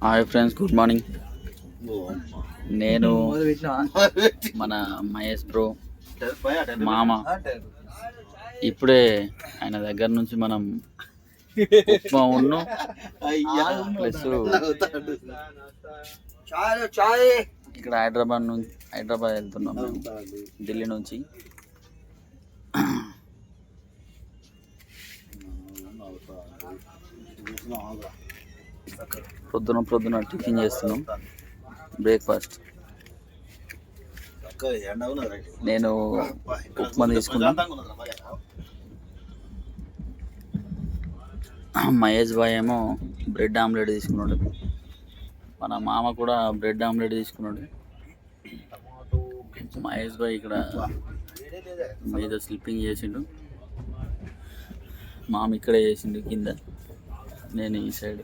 Hi friends, good morning. నేను మన Mahesh bro మామ ఇప్పుడే ఆయన దగ్గర నుంచి మనం ఉప్మా ఉన్ను ప్లస్ ఇక్కడ హైదరాబాద్ వెళ్తున్నాం మేము ఢిల్లీ నుంచి. పొద్దున టిఫిన్ చేస్తున్నాం, బ్రేక్ఫాస్ట్. నేను ఉప్మా తీసుకున్నా, మహేష్ బాయ్ ఏమో బ్రెడ్ ఆమ్లెట్ తీసుకున్నాడు, మన మామ కూడా బ్రెడ్ ఆమ్లెట్ తీసుకున్నాడు. మహేష్ బాయ్ ఇక్కడ మీద స్లిప్పింగ్ చేసిండు, మామ ఇక్కడే చేసిండు కింద, నేను ఈ సైడ్.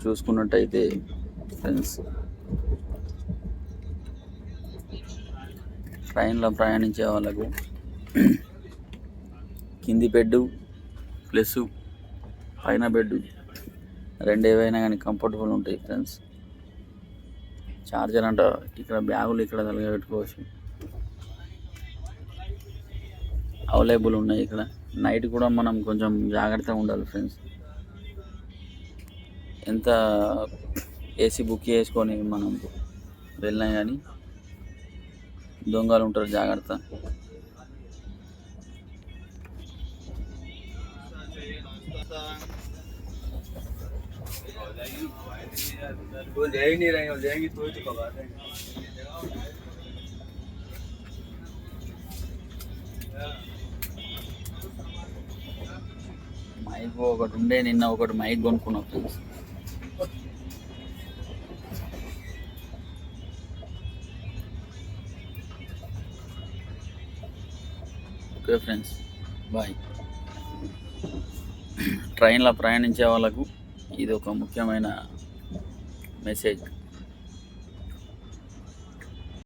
చూసుకున్నట్టయితే ఫ్రెండ్స్, ట్రైన్లో ప్రయాణించే వాళ్ళకు కింది బెడ్ ప్లస్ పైన బెడ్ రెండు ఏవైనా కానీ కంఫర్టబుల్ ఉంటాయి ఫ్రెండ్స్. చార్జర్ అంట ఇక్కడ బ్యాగులు ఇక్కడ తలగబెట్టుకోవచ్చు, అవైలబుల్ ఉన్నాయి ఇక్కడ. నైట్ కూడా మనం కొంచెం జాగ్రత్తగా ఉండాలి ఫ్రెండ్స్. ఎంత ఏసీ బుక్ చేసుకొని మనం వెళ్ళినా కానీ దొంగలు ఉంటారు, జాగ్రత్త. మైక్ ఒకటి ఉండే, నిన్న ఒకటి మైక్ కొనుక్కున్నాం ఫ్రెండ్స్. Okay friends, bye. ట్రైన్లో ప్రయాణించే వాళ్ళకు ఇది ఒక ముఖ్యమైన మెసేజ్.